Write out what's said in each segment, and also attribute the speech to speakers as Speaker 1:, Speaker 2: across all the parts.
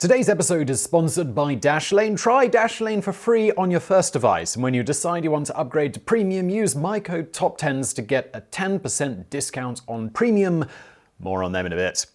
Speaker 1: Today's episode is sponsored by Dashlane. Try Dashlane for free on your first device, and when you decide you want to upgrade to premium, use my code TopTenz to get a 10% discount on premium. More on them in a bit.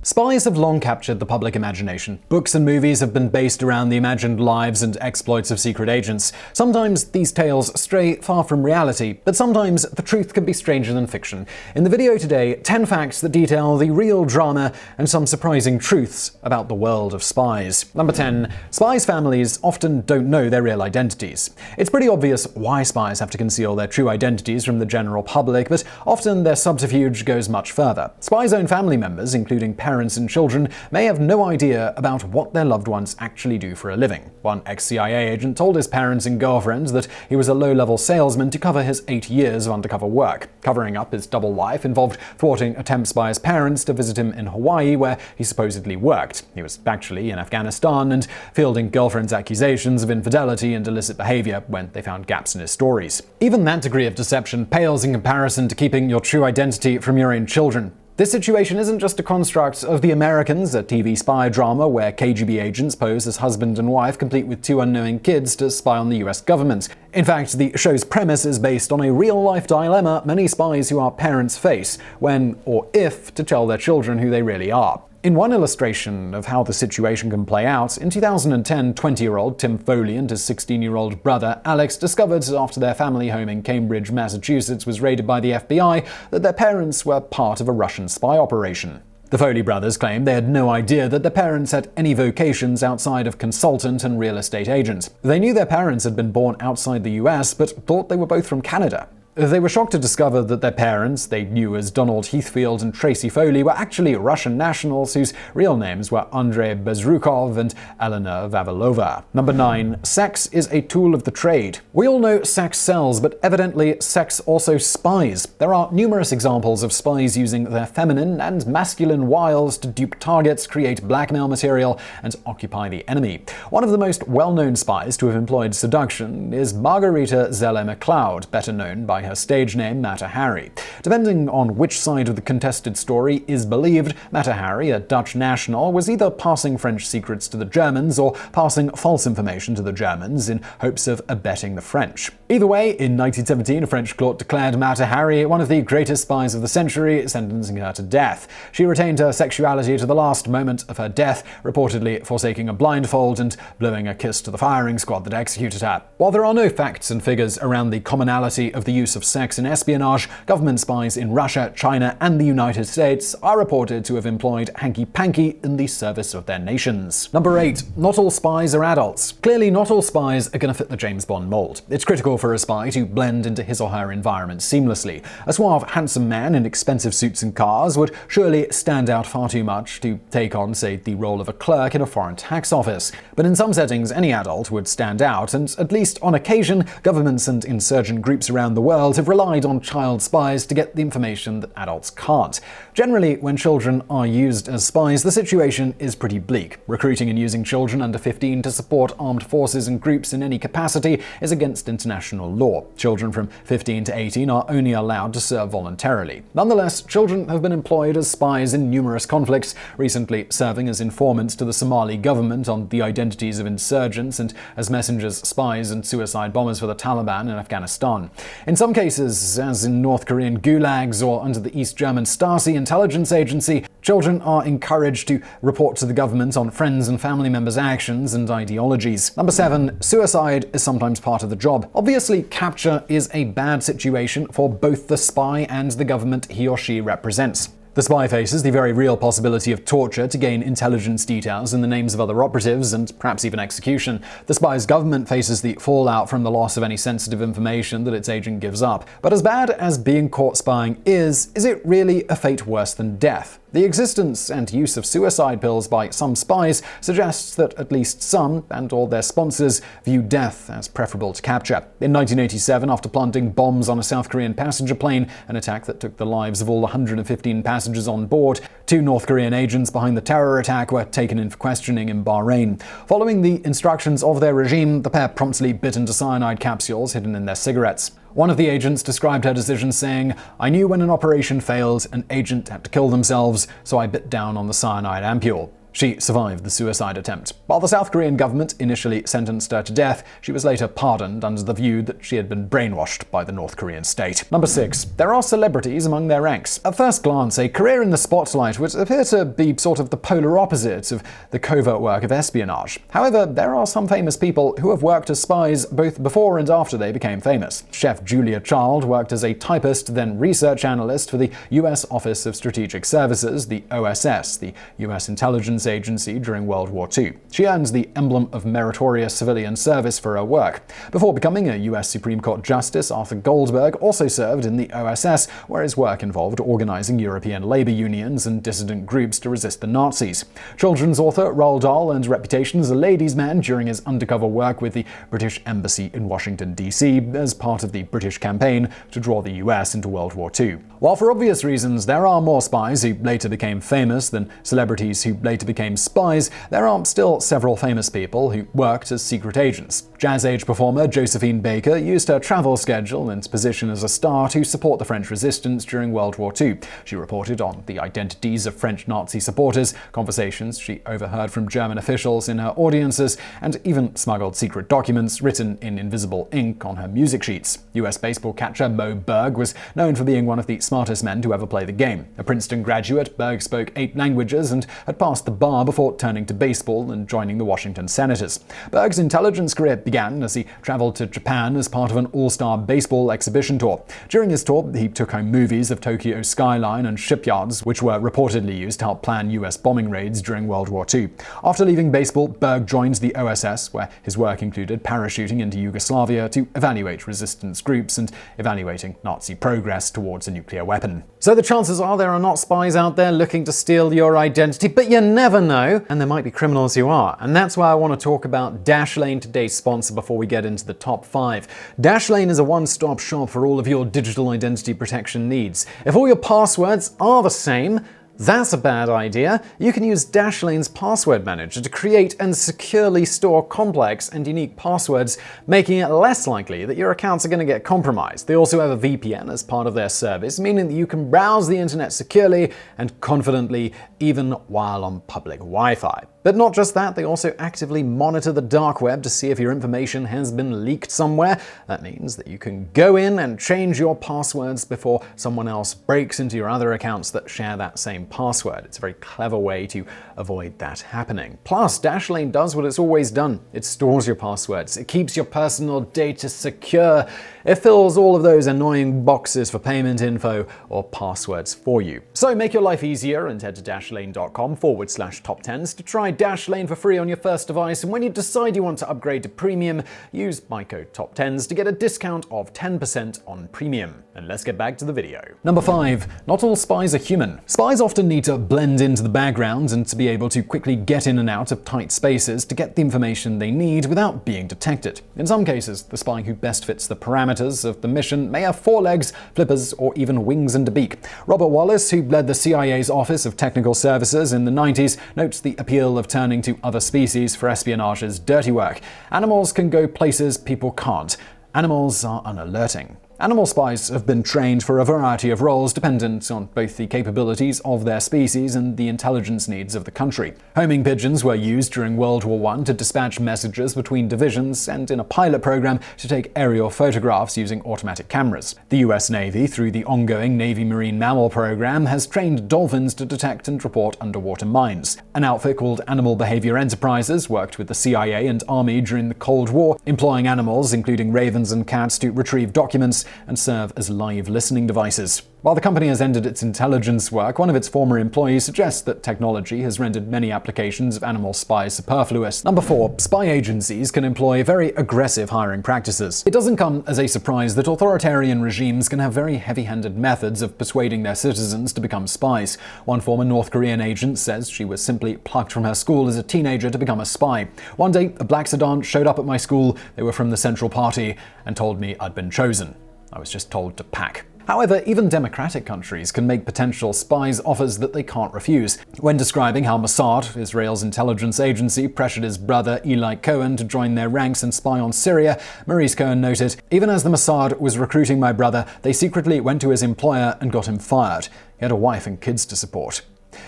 Speaker 1: Spies have long captured the public imagination. Books and movies have been based around the imagined lives and exploits of secret agents. Sometimes these tales stray far from reality, but sometimes the truth can be stranger than fiction. In the video today, 10 facts that detail the real drama and some surprising truths about the world of spies. Number 10. Spies' families often don't know their real identities. It's pretty obvious why spies have to conceal their true identities from the general public, but often their subterfuge goes much further. Spies' own family members, including parents and children, may have no idea about what their loved ones actually do for a living. One ex-CIA agent told his parents and girlfriends that he was a low-level salesman to cover his 8 years of undercover work. Covering up his double life involved thwarting attempts by his parents to visit him in Hawaii, where he supposedly worked. He was actually in Afghanistan and fielding girlfriends' accusations of infidelity and illicit behavior when they found gaps in his stories. Even that degree of deception pales in comparison to keeping your true identity from your own children. This situation isn't just a construct of The Americans, a TV spy drama where KGB agents pose as husband and wife, complete with 2 unknowing kids, to spy on the US government. In fact, the show's premise is based on a real-life dilemma many spies who are parents face when or if to tell their children who they really are. In one illustration of how the situation can play out, in 2010, 20-year-old Tim Foley and his 16-year-old brother Alex discovered after their family home in Cambridge, Massachusetts was raided by the FBI that their parents were part of a Russian spy operation. The Foley brothers claimed they had no idea that their parents had any vocations outside of consultant and real estate agent. They knew their parents had been born outside the US, but thought they were both from Canada. They were shocked to discover that their parents, they knew as Donald Heathfield and Tracy Foley, were actually Russian nationals whose real names were Andrei Bezrukov and Elena Vavilova. Number 9. Sex is a tool of the trade. We all know sex sells, but evidently sex also spies. There are numerous examples of spies using their feminine and masculine wiles to dupe targets, create blackmail material, and occupy the enemy. One of the most well-known spies to have employed seduction is Margarita Zelle MacLeod, better known by her stage name Mata Hari. Depending on which side of the contested story is believed, Mata Hari, a Dutch national, was either passing French secrets to the Germans or passing false information to the Germans in hopes of abetting the French. Either way, in 1917, a French court declared Mata Hari one of the greatest spies of the century, sentencing her to death. She retained her sexuality to the last moment of her death, reportedly forsaking a blindfold and blowing a kiss to the firing squad that executed her. While there are no facts and figures around the commonality of the use of sex in espionage, government spies in Russia, China, and the United States are reported to have employed hanky-panky in the service of their nations. Number 8. Not all spies are adults. Clearly, not all spies are going to fit the James Bond mold. It's critical for a spy to blend into his or her environment seamlessly. A suave, handsome man in expensive suits and cars would surely stand out far too much to take on, say, the role of a clerk in a foreign tax office. But in some settings, any adult would stand out, and at least on occasion, governments and insurgent groups around the world have relied on child spies to get the information that adults can't. Generally, when children are used as spies, the situation is pretty bleak. Recruiting and using children under 15 to support armed forces and groups in any capacity is against international law. Children from 15 to 18 are only allowed to serve voluntarily. Nonetheless, children have been employed as spies in numerous conflicts, recently serving as informants to the Somali government on the identities of insurgents and as messengers, spies, and suicide bombers for the Taliban in Afghanistan. In some cases, as in North Korean gulags or under the East German Stasi intelligence agency, children are encouraged to report to the government on friends and family members' actions and ideologies. Number 7. Suicide is sometimes part of the job. Obviously, capture is a bad situation for both the spy and the government he or she represents. The spy faces the very real possibility of torture to gain intelligence details in the names of other operatives and perhaps even execution. The spy's government faces the fallout from the loss of any sensitive information that its agent gives up. But as bad as being caught spying is it really a fate worse than death? The existence and use of suicide pills by some spies suggests that at least some, and all their sponsors, view death as preferable to capture. In 1987, after planting bombs on a South Korean passenger plane, an attack that took the lives of all 115 passengers on board, 2 North Korean agents behind the terror attack were taken in for questioning in Bahrain. Following the instructions of their regime, the pair promptly bit into cyanide capsules hidden in their cigarettes. One of the agents described her decision saying, "I knew when an operation failed, an agent had to kill themselves, so I bit down on the cyanide ampule." She survived the suicide attempt. While the South Korean government initially sentenced her to death, she was later pardoned under the view that she had been brainwashed by the North Korean state. Number 6. There are celebrities among their ranks. At first glance, a career in the spotlight would appear to be sort of the polar opposite of the covert work of espionage. However, there are some famous people who have worked as spies both before and after they became famous. Chef Julia Child worked as a typist, then research analyst for the U.S. Office of Strategic Services, the OSS, the U.S. intelligence agency during World War II. She earns the emblem of meritorious civilian service for her work. Before becoming a U.S. Supreme Court Justice, Arthur Goldberg also served in the OSS, where his work involved organizing European labor unions and dissident groups to resist the Nazis. Children's author Roald Dahl earned reputation as a ladies' man during his undercover work with the British Embassy in Washington, D.C., as part of the British campaign to draw the U.S. into World War II. While for obvious reasons there are more spies who later became famous than celebrities who later became spies, there are still several famous people who worked as secret agents. Jazz age performer Josephine Baker used her travel schedule and position as a star to support the French resistance during World War II. She reported on the identities of French Nazi supporters, conversations she overheard from German officials in her audiences, and even smuggled secret documents written in invisible ink on her music sheets. US baseball catcher Mo Berg was known for being one of the smartest men to ever play the game. A Princeton graduate, Berg spoke 8 languages and had passed the bar before turning to baseball and joining the Washington Senators. Berg's intelligence career began as he traveled to Japan as part of an all-star baseball exhibition tour. During his tour, he took home movies of Tokyo's skyline and shipyards, which were reportedly used to help plan US bombing raids during World War II. After leaving baseball, Berg joined the OSS, where his work included parachuting into Yugoslavia to evaluate resistance groups and evaluating Nazi progress towards a nuclear weapon. So the chances are there are not spies out there looking to steal your identity, but you never know, and there might be criminals who are. And that's why I want to talk about Dashlane, today's sponsor, before we get into the top 5. Dashlane is a one-stop shop for all of your digital identity protection needs. If all your passwords are the same, that's a bad idea. You can use Dashlane's password manager to create and securely store complex and unique passwords, making it less likely that your accounts are going to get compromised. They also have a VPN as part of their service, meaning that you can browse the internet securely and confidently even while on public Wi-Fi. But not just that, they also actively monitor the dark web to see if your information has been leaked somewhere. That means that you can go in and change your passwords before someone else breaks into your other accounts that share that same password. It's a very clever way to avoid that happening. Plus, Dashlane does what it's always done. It stores your passwords. It keeps your personal data secure. It fills all of those annoying boxes for payment info or passwords for you. So make your life easier and head to dashlane.com/TopTenz to try Dashlane for free on your first device. And when you decide you want to upgrade to premium, use my code TopTenz to get a discount of 10% on premium. And let's get back to the video. Number 5. Not all spies are human. Spies often need to blend into the background and to be able to quickly get in and out of tight spaces to get the information they need without being detected. In some cases, the spy who best fits the parameters of the mission may have 4 legs, flippers, or even wings and a beak. Robert Wallace, who led the CIA's Office of Technical Services in the 90s, notes the appeal of turning to other species for espionage as dirty work. Animals can go places people can't. Animals are unalerting. Animal spies have been trained for a variety of roles dependent on both the capabilities of their species and the intelligence needs of the country. Homing pigeons were used during World War I to dispatch messages between divisions and in a pilot program to take aerial photographs using automatic cameras. The US Navy, through the ongoing Navy Marine Mammal Program, has trained dolphins to detect and report underwater mines. An outfit called Animal Behavior Enterprises worked with the CIA and Army during the Cold War, employing animals, including ravens and cats, to retrieve documents and serve as live listening devices. While the company has ended its intelligence work, one of its former employees suggests that technology has rendered many applications of animal spies superfluous. Number 4. Spy agencies can employ very aggressive hiring practices. It doesn't come as a surprise that authoritarian regimes can have very heavy-handed methods of persuading their citizens to become spies. One former North Korean agent says she was simply plucked from her school as a teenager to become a spy. "One day, a black sedan showed up at my school. They were from the Central Party and told me I'd been chosen. I was just told to pack." However, even democratic countries can make potential spies offers that they can't refuse. When describing how Mossad, Israel's intelligence agency, pressured his brother Eli Cohen to join their ranks and spy on Syria, Maurice Cohen noted, "Even as the Mossad was recruiting my brother, they secretly went to his employer and got him fired. He had a wife and kids to support."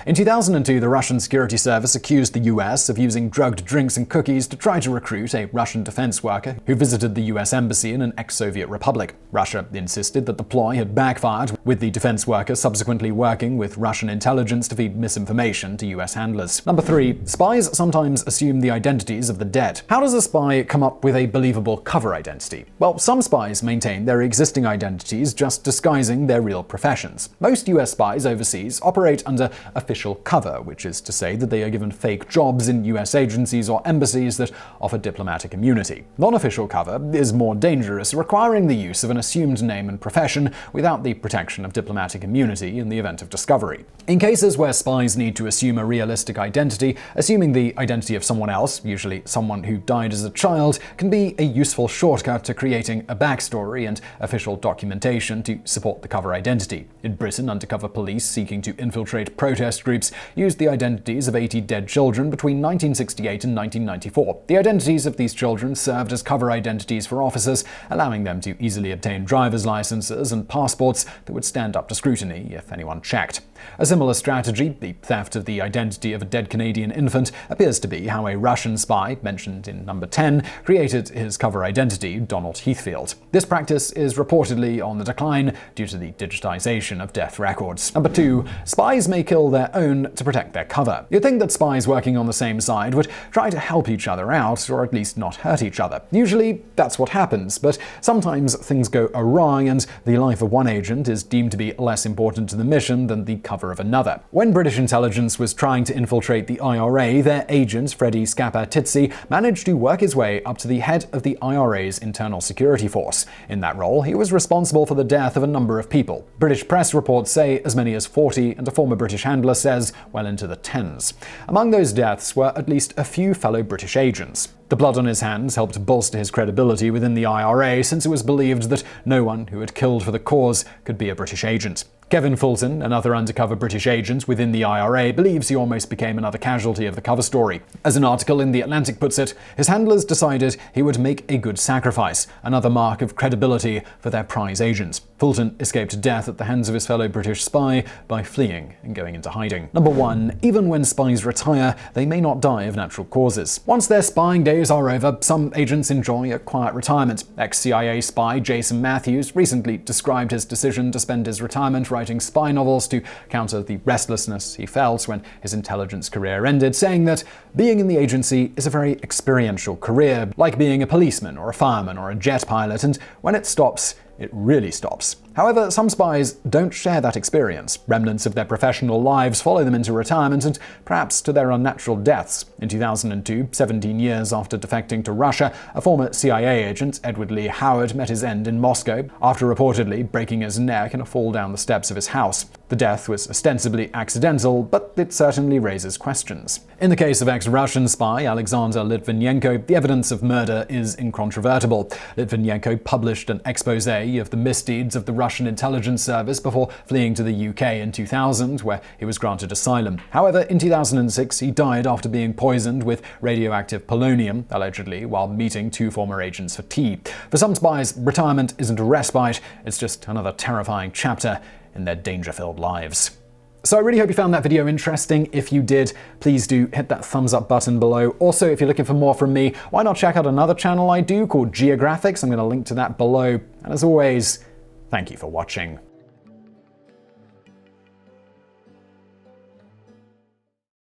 Speaker 1: In 2002, the Russian security service accused the US of using drugged drinks and cookies to try to recruit a Russian defense worker who visited the US embassy in an ex-Soviet republic. Russia insisted that the ploy had backfired, with the defense worker subsequently working with Russian intelligence to feed misinformation to US handlers. Number 3. Spies sometimes assume the identities of the dead. How does a spy come up with a believable cover identity? Well, some spies maintain their existing identities, just disguising their real professions. Most US spies overseas operate under official cover, which is to say that they are given fake jobs in US agencies or embassies that offer diplomatic immunity. Non-official cover is more dangerous, requiring the use of an assumed name and profession without the protection of diplomatic immunity in the event of discovery. In cases where spies need to assume a realistic identity, assuming the identity of someone else, usually someone who died as a child, can be a useful shortcut to creating a backstory and official documentation to support the cover identity. In Britain, undercover police seeking to infiltrate protest groups used the identities of 80 dead children between 1968 and 1994. The identities of these children served as cover identities for officers, allowing them to easily obtain driver's licenses and passports that would stand up to scrutiny if anyone checked. A similar strategy, the theft of the identity of a dead Canadian infant, appears to be how a Russian spy, mentioned in number 10, created his cover identity, Donald Heathfield. This practice is reportedly on the decline due to the digitization of death records. Number 2. Spies may kill their own to protect their cover. You'd think that spies working on the same side would try to help each other out, or at least not hurt each other. Usually, that's what happens, but sometimes things go awry and the life of one agent is deemed to be less important to the mission than the cover of another. When British intelligence was trying to infiltrate the IRA, their agent, Freddie Scappa-Tizzi, managed to work his way up to the head of the IRA's internal security force. In that role, he was responsible for the death of a number of people. British press reports say as many as 40, and a former British handler says well into the tens. Among those deaths were at least a few fellow British agents. The blood on his hands helped bolster his credibility within the IRA, since it was believed that no one who had killed for the cause could be a British agent. Kevin Fulton, another undercover British agent within the IRA, believes he almost became another casualty of the cover story. As an article in The Atlantic puts it, his handlers decided he would make a good sacrifice, another mark of credibility for their prize agent. Fulton escaped death at the hands of his fellow British spy by fleeing and going into hiding. Number 1. Even when spies retire, they may not die of natural causes. Once their spying days are over, some agents enjoy a quiet retirement. Ex-CIA spy Jason Matthews recently described his decision to spend his retirement writing spy novels to counter the restlessness he felt when his intelligence career ended, saying that being in the agency is a very experiential career, like being a policeman or a fireman or a jet pilot, and when it stops, it really stops. However, some spies don't share that experience. Remnants of their professional lives follow them into retirement and perhaps to their unnatural deaths. In 2002, 17 years after defecting to Russia, a former CIA agent, Edward Lee Howard, met his end in Moscow after reportedly breaking his neck in a fall down the steps of his house. The death was ostensibly accidental, but it certainly raises questions. In the case of ex-Russian spy Alexander Litvinenko, the evidence of murder is incontrovertible. Litvinenko published an expose of the misdeeds of the Russian intelligence service before fleeing to the UK in 2000, where he was granted asylum. However, in 2006, he died after being poisoned with radioactive polonium, allegedly while meeting 2 former agents for tea. For some spies, retirement isn't a respite, it's just another terrifying chapter in their danger-filled lives. So I really hope you found that video interesting. If you did, please do hit that thumbs up button below. Also, if you're looking for more from me, why not check out another channel I do called Geographics? I'm going to link to that below. And as always, thank you for watching.